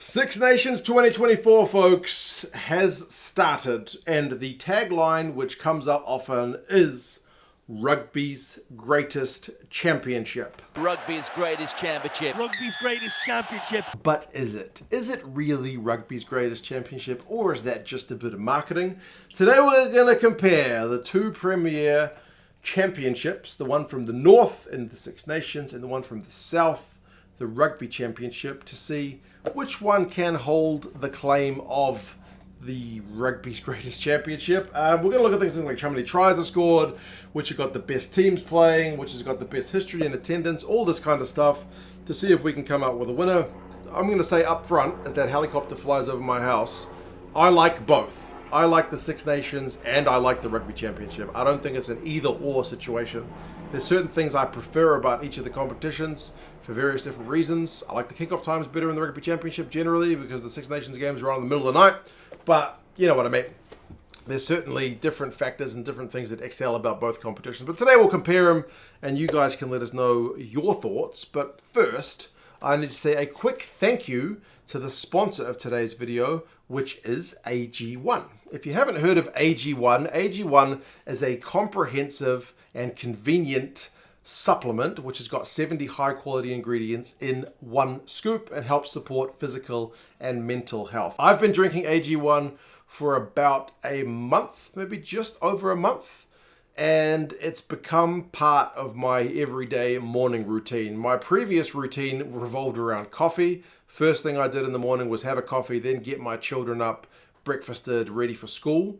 Six Nations 2024, folks, has started, and the tagline which comes up often is Rugby's greatest championship. Rugby's greatest championship. Rugby's greatest championship. But is it? Is it really Rugby's greatest championship, or is that just a bit of marketing? Today we're going to compare the two premier championships, the one from the north in the Six Nations and the one from the south, the Rugby Championship, to see which one can hold the claim of the Rugby's greatest championship. We're going to look at things like how many tries are scored, which have got the best teams playing, which has got the best history and attendance, all this kind of stuff, to see if we can come out with a winner. I'm going to say up front, as that helicopter flies over my house, I like both. I like the Six Nations and I like the Rugby Championship. I don't think it's an either-or situation. There's certain things I prefer about each of the competitions for various different reasons. I like the kickoff times better in the Rugby Championship generally because the Six Nations games are on in the middle of the night. But you know what I mean. There's certainly different factors and different things that excel about both competitions. But today we'll compare them and you guys can let us know your thoughts. But first, I need to say a quick thank you to the sponsor of today's video, which is AG1. If you haven't heard of AG1, AG1 is a comprehensive and convenient supplement which has got 70 high quality ingredients in one scoop and helps support physical and mental health. I've been drinking AG1 for about a month, maybe just over a month, and it's become part of my everyday morning routine. My previous routine revolved around coffee. First thing I did in the morning was have a coffee, then get my children up, breakfasted, ready for school.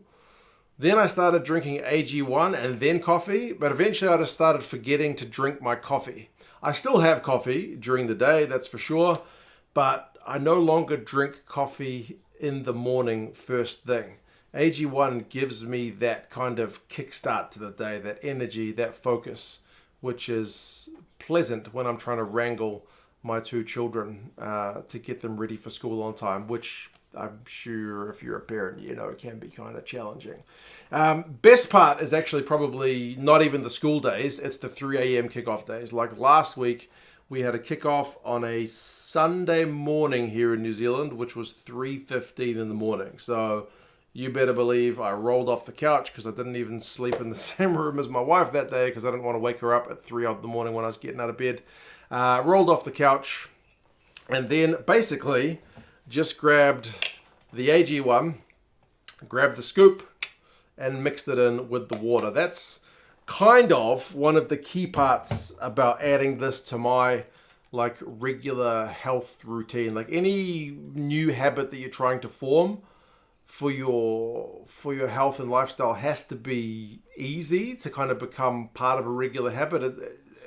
Then I started drinking AG1 and then coffee, but eventually I just started forgetting to drink my coffee. I still have coffee during the day, that's for sure, but I no longer drink coffee in the morning first thing. AG1 gives me that kind of kickstart to the day, that energy, that focus, which is pleasant when I'm trying to wrangle my two children to get them ready for school on time, which I'm sure if you're a parent, you know, it can be kind of challenging. Best part is actually probably not even the school days, it's the 3 a.m. kickoff days. Like last week, we had a kickoff on a Sunday morning here in New Zealand, which was 3:15 in the morning. So you better believe I rolled off the couch because I didn't even sleep in the same room as my wife that day because I didn't want to wake her up at 3 in the morning when I was getting out of bed. Rolled off the couch and then basically just grabbed the AG1, grabbed the scoop and mixed it in with the water. That's kind of one of the key parts about adding this to my like regular health routine. Like any new habit that you're trying to form for your health and lifestyle has to be easy to kind of become part of a regular habit.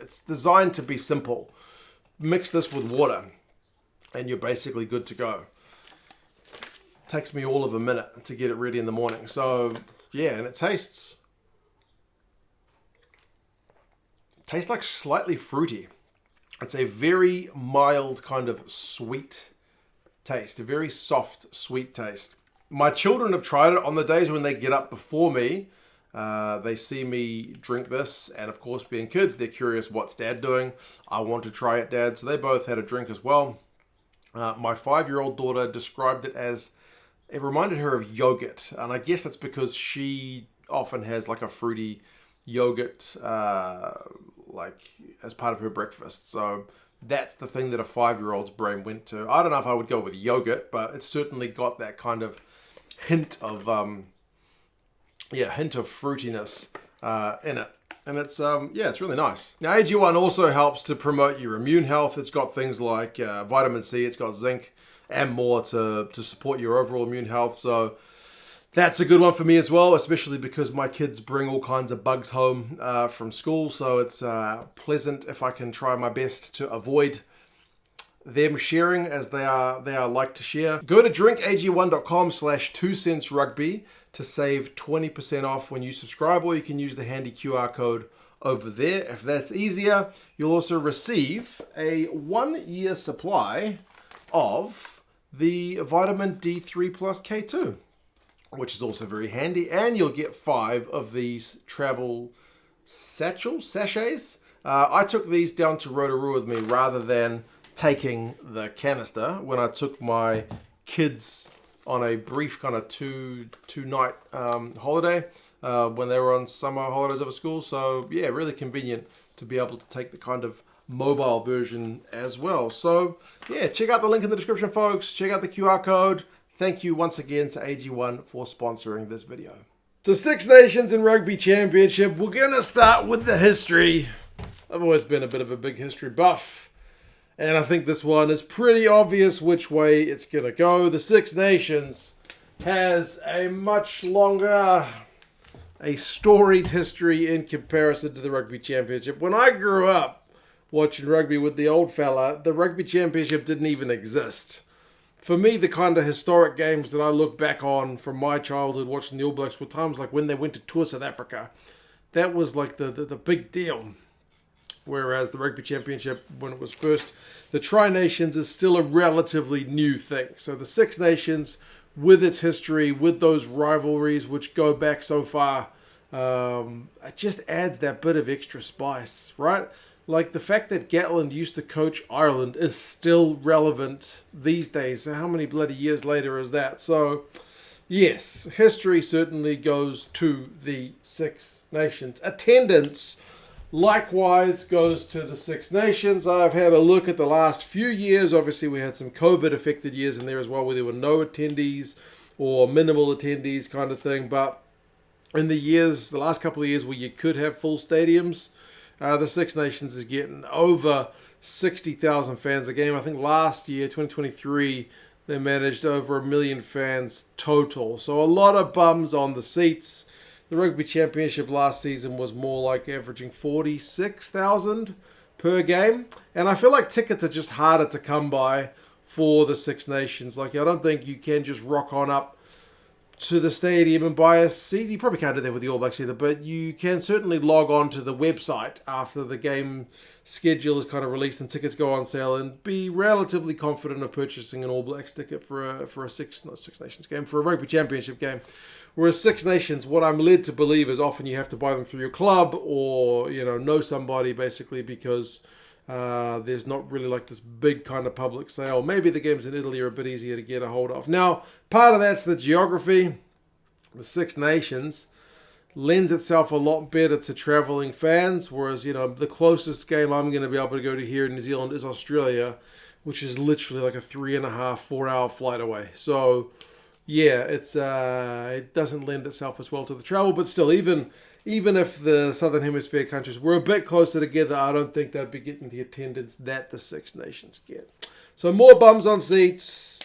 It's designed to be simple. Mix this with water and you're basically good to go. Takes me all of a minute to get it ready in the morning. So yeah, and it tastes like slightly fruity. It's a very mild kind of sweet taste, a very soft, sweet taste. My children have tried it on the days when they get up before me. They see me drink this, and of course, being kids, they're curious, what's Dad doing? I want to try it, Dad. So they both had a drink as well. My 5-year-old daughter described it as, it reminded her of yogurt, and I guess that's because she often has like a fruity yogurt like as part of her breakfast. So that's the thing that a 5-year-old's brain went to. I don't know if I would go with yogurt, but it's certainly got that kind of hint of fruitiness in it. And it's it's really nice. Now AG1 also helps to promote your immune health. It's got things like vitamin C, it's got zinc and more to support your overall immune health. So that's a good one for me as well, especially because my kids bring all kinds of bugs home from school. So it's pleasant if I can try my best to avoid them sharing as they are like to share. Go to drinkag1.com/2centsrugby to save 20% off when you subscribe, or you can use the handy QR code over there. If that's easier, you'll also receive a 1-year supply of the vitamin D3 plus K2, which is also very handy, and you'll get 5 of these travel sachets. I took these down to Rotorua with me rather than taking the canister when I took my kids on a brief kind of two-night holiday when they were on summer holidays over school. So yeah, really convenient to be able to take the kind of mobile version as well. So yeah, check out the link in the description, folks. Check out the QR code. Thank you once again to AG1 for sponsoring this video. So Six Nations and Rugby Championship, we're going to start with the history. I've always been a bit of a big history buff, and I think this one is pretty obvious which way it's going to go. The Six Nations has a much longer, a storied history in comparison to the Rugby Championship. When I grew up watching rugby with the old fella, the Rugby Championship didn't even exist. For me, the kind of historic games that I look back on from my childhood watching the All Blacks were times like when they went to tour South Africa. That was like the big deal. Whereas the Rugby Championship, when it was first, the Tri-Nations is still a relatively new thing. So the Six Nations, with its history, with those rivalries which go back so far, it just adds that bit of extra spice, right? Like the fact that Gatland used to coach Ireland is still relevant these days. So how many bloody years later is that? So yes, history certainly goes to the Six Nations. Attendance likewise goes to the Six Nations. I've had a look at the last few years. Obviously, we had some COVID-affected years in there as well, where there were no attendees or minimal attendees kind of thing. But in the last couple of years where you could have full stadiums, the Six Nations is getting over 60,000 fans a game. I think last year, 2023, they managed over 1 million fans total. So a lot of bums on the seats. The Rugby Championship last season was more like averaging 46,000 per game. And I feel like tickets are just harder to come by for the Six Nations. Like, I don't think you can just rock on up to the stadium and buy a seat. You probably can't do that with the All Blacks either, but you can certainly log on to the website after the game schedule is kind of released and tickets go on sale and be relatively confident of purchasing an All Blacks ticket for a Six Nations game, for a Rugby Championship game. Whereas Six Nations, what I'm led to believe is often you have to buy them through your club or, know somebody basically, because there's not really like this big kind of public sale. Maybe the games in Italy are a bit easier to get a hold of. Now, part of that's the geography. The Six Nations lends itself a lot better to traveling fans, whereas, the closest game I'm going to be able to go to here in New Zealand is Australia, which is literally like a 3.5, 4 hour flight away. So, yeah, it doesn't lend itself as well to the travel, but still, even if the Southern Hemisphere countries were a bit closer together, I don't think they'd be getting the attendance that the Six Nations get. So more bums on seats,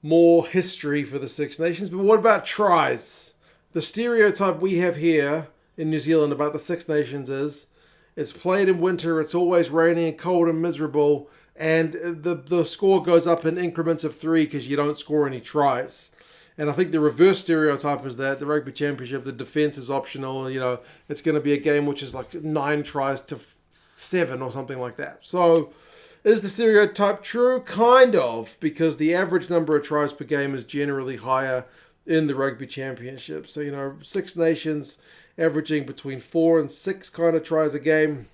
more history for the Six Nations. But what about tries? The stereotype we have here in New Zealand about the Six Nations is it's played in winter, it's always raining and cold and miserable, and the score goes up in increments of 3 because you don't score any tries. And I think the reverse stereotype is that the Rugby Championship, the defence is optional. It's going to be a game which is like 9 tries to 7 or something like that. So is the stereotype true? Kind of, because the average number of tries per game is generally higher in the Rugby Championship. So, Six Nations averaging between 4 and 6 kind of tries a game.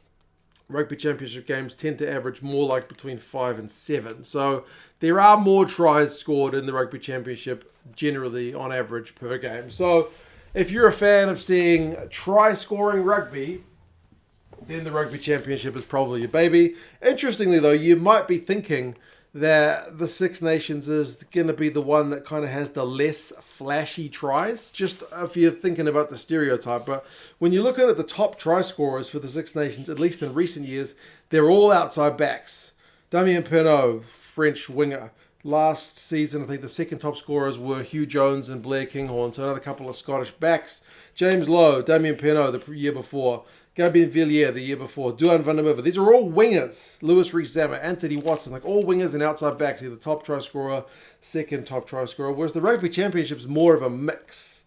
Rugby Championship games tend to average more like between 5 and 7. So there are more tries scored in the Rugby Championship generally on average per game. So if you're a fan of seeing try-scoring rugby, then the Rugby Championship is probably your baby. Interestingly, though, you might be thinking that the Six Nations is going to be the one that kind of has the less flashy tries, just if you're thinking about the stereotype. But when you're looking at the top try scorers for the Six Nations, at least in recent years, they're all outside backs. Damien Penaud, French winger. Last season, I think the second top scorers were Hugh Jones and Blair Kinghorn, so another couple of Scottish backs. James Lowe, Damien Penaud the year before. Gabien Villiers the year before, Duan van der Merwe. These are all wingers. Lewis Rees-Zammit, Anthony Watson, like all wingers and outside backs. Either top try scorer, second top try scorer. Whereas the Rugby Championship's more of a mix.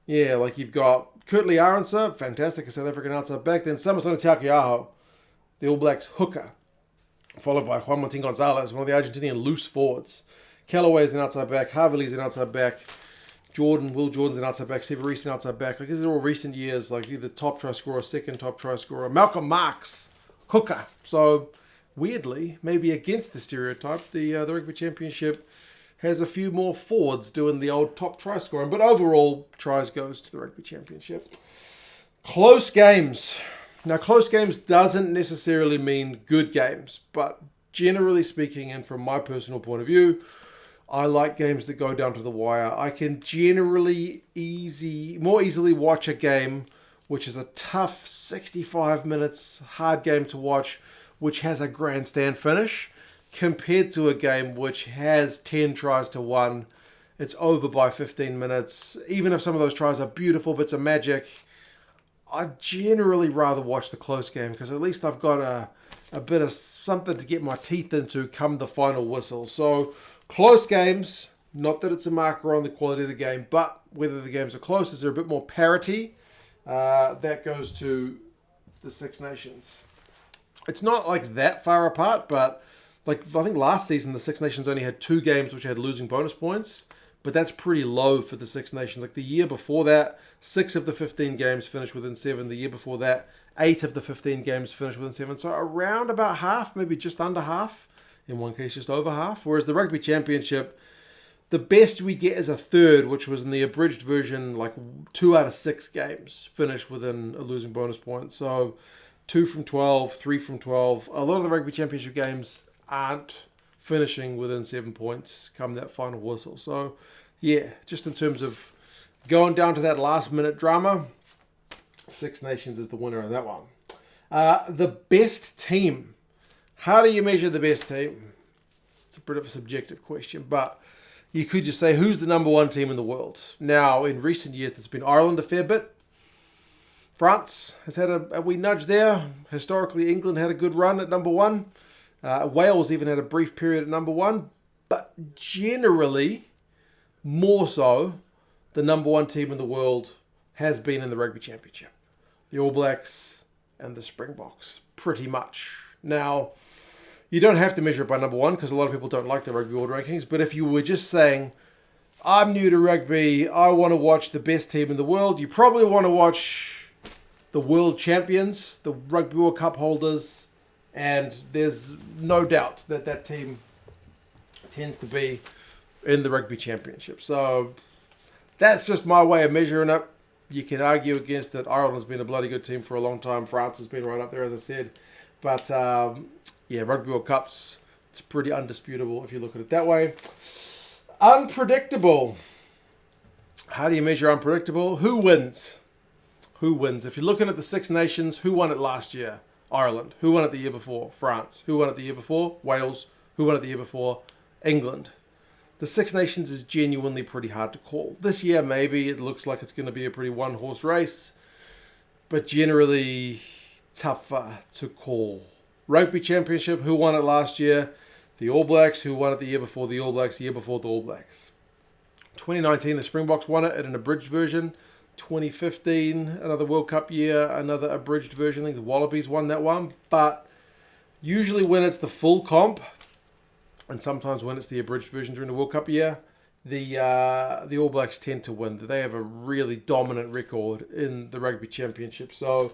Yeah, like you've got Kurtley Arendse, fantastic, a South African outside back. Then Samisoni Taukei'aho, the All Blacks hooker, followed by Juan Martin Gonzalez, one of the Argentinian loose forwards. Callaway's an outside back. Harvey's an outside back. Will Jordan's an outside back, Steve Reese an outside back. Like, these are all recent years, like either top try scorer, second top try scorer. Malcolm Marx, hooker. So weirdly, maybe against the stereotype, the Rugby Championship has a few more forwards doing the old top try scoring. But overall, tries goes to the Rugby Championship. Close games. Now, close games doesn't necessarily mean good games, but generally speaking, and from my personal point of view, I like games that go down to the wire. I can generally more easily watch a game which is a tough 65 minutes, hard game to watch, which has a grandstand finish, compared to a game which has 10 tries to 1. It's over by 15 minutes. Even if some of those tries are beautiful bits of magic, I'd generally rather watch the close game because at least I've got a bit of something to get my teeth into come the final whistle. So close games, not that it's a marker on the quality of the game, but whether the games are close, is there a bit more parity? That goes to the Six Nations. It's not like that far apart, but like I think last season the Six Nations only had 2 games which had losing bonus points, but that's pretty low for the Six Nations. Like the year before that, 6 of the 15 games finished within 7. The year before that, 8 of the 15 games finished within 7. So around about half, maybe just under half. In one case, just over half. Whereas the Rugby Championship, the best we get is a third, which was in the abridged version, like 2 out of 6 games finished within a losing bonus point. So 2 from 12, 3 from 12. A lot of the Rugby Championship games aren't finishing within 7 points come that final whistle. So yeah, just in terms of going down to that last minute drama, Six Nations is the winner of that one. The best team. How do you measure the best team? It's a bit of a subjective question, but you could just say, who's the number 1 team in the world? Now, in recent years, there's been Ireland a fair bit. France has had a wee nudge there. Historically, England had a good run at number 1. Wales even had a brief period at number 1. But generally, more so, the number 1 team in the world has been in the Rugby Championship. The All Blacks and the Springboks, pretty much. Now, you don't have to measure it by number 1 because a lot of people don't like the Rugby World Rankings. But if you were just saying, I'm new to rugby, I want to watch the best team in the world, you probably want to watch the world champions, the Rugby World Cup holders, and there's no doubt that that team tends to be in the Rugby Championship. So that's just my way of measuring it. You can argue against it. Ireland's been a bloody good team for a long time. France has been right up there, as I said. But yeah, Rugby World Cups, it's pretty undisputable if you look at it that way. Unpredictable. How do you measure unpredictable? Who wins? Who wins? If you're looking at the Six Nations, who won it last year? Ireland. Who won it the year before? France. Who won it the year before? Wales. Who won it the year before? England. The Six Nations is genuinely pretty hard to call. This year, maybe it looks like it's going to be a pretty one-horse race, but generally tougher to call. Rugby Championship, who won it last year? The All Blacks. Who won it the year before the All Blacks? The year before the All Blacks. 2019, the Springboks won it in an abridged version. 2015, another World Cup year, another abridged version. I think the Wallabies won that one. But usually when it's the full comp, and sometimes when it's the abridged version during the World Cup year, the All Blacks tend to win. They have a really dominant record in the Rugby Championship. So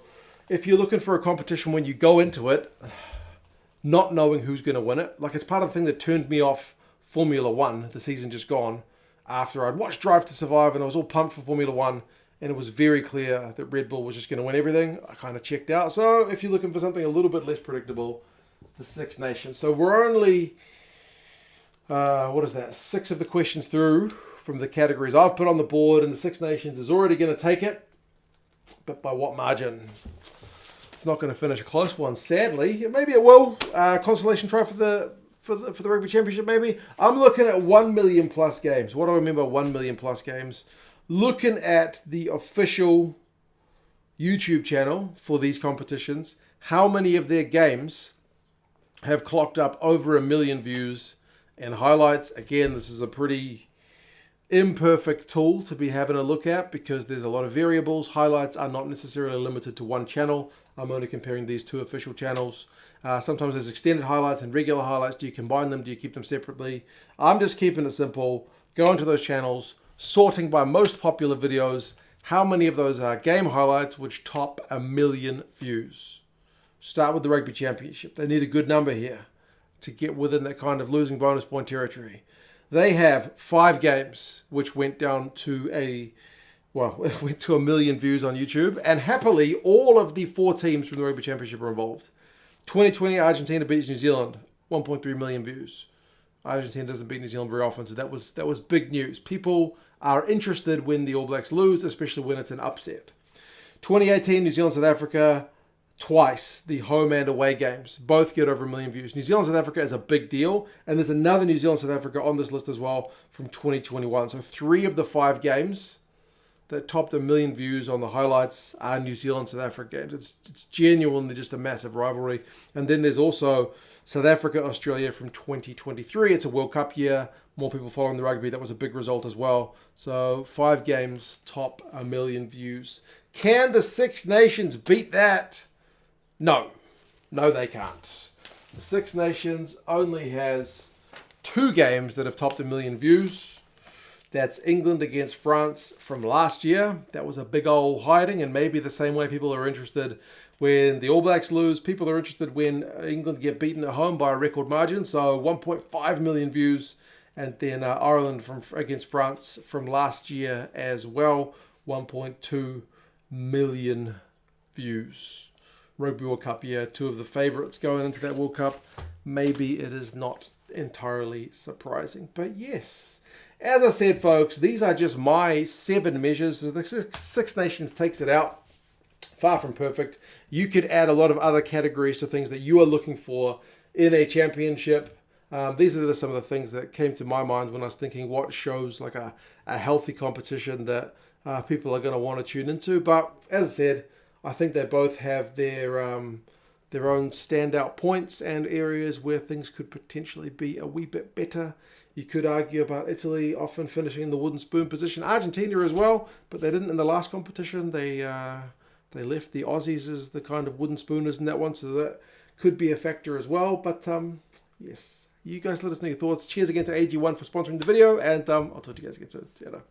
if you're looking for a competition when you go into it, not knowing who's going to win it, like it's part of the thing that turned me off Formula One, the season just gone, after I'd watched Drive to Survive and I was all pumped for Formula One, and it was very clear that Red Bull was just going to win everything. I kind of checked out. So if you're looking for something a little bit less predictable, the Six Nations. So we're only, 6 of the questions through from the categories I've put on the board, and the Six Nations is already going to take it. But by what margin? It's not going to finish a close one, sadly. Maybe it will. Consolation try for the Rugby Championship, maybe. I'm looking at 1 million plus games. What do I remember? 1 million plus games. Looking at the official YouTube channel for these competitions, how many of their games have clocked up over 1 million views and highlights? Again, this is a pretty imperfect tool to be having a look at because there's a lot of variables. Highlights are not necessarily limited to one channel. I'm only comparing these 2 official channels. Sometimes there's extended highlights and regular highlights. Do you combine them? Do you keep them separately? I'm just keeping it simple. Go into those channels, sorting by most popular videos. How many of those are game highlights which top 1 million views? start with the Rugby Championship. They need a good number here to get within that kind of losing bonus point territory. They have 5 games, which went down to it went to 1 million views on YouTube. And happily, all of the 4 teams from the Rugby Championship are involved. 2020, Argentina beats New Zealand, 1.3 million views. Argentina doesn't beat New Zealand very often, so that was big news. People are interested when the All Blacks lose, especially when it's an upset. 2018, New Zealand, South Africa, twice, the home and away games. Both get over 1 million views. New Zealand, South Africa is a big deal, and there's another New Zealand, South Africa on this list as well from 2021. So 3 of the 5 games that topped 1 million views on the highlights are New Zealand, South Africa games. It's genuinely just a massive rivalry. And then there's also South Africa, Australia from 2023. It's a World Cup year. More people following the rugby. That was a big result as well. So 5 games top 1 million views. Can the Six Nations beat that? No. No, they can't. The Six Nations only has 2 games that have topped 1 million views. That's England against France from last year. That was a big old hiding, and maybe the same way people are interested when the All Blacks lose, people are interested when England get beaten at home by a record margin. So 1.5 million views, and then Ireland against France from last year as well, 1.2 million views. Rugby World Cup year, 2 of the favourites going into that World Cup. Maybe it is not entirely surprising, but yes. As I said, folks, these are just my 7 measures. So the Six Nations takes it out. Far from perfect. You could add a lot of other categories to things that you are looking for in a championship. These are some of the things that came to my mind when I was thinking what shows like a healthy competition that people are going to want to tune into. But as I said, I think they both have their own standout points and areas where things could potentially be a wee bit better. You could argue about Italy often finishing in the wooden spoon position. Argentina as well, but they didn't in the last competition. They left the Aussies as the kind of wooden spooners in that one, so that could be a factor as well. But yes, you guys let us know your thoughts. Cheers again to AG1 for sponsoring the video, and I'll talk to you guys again soon. See you later.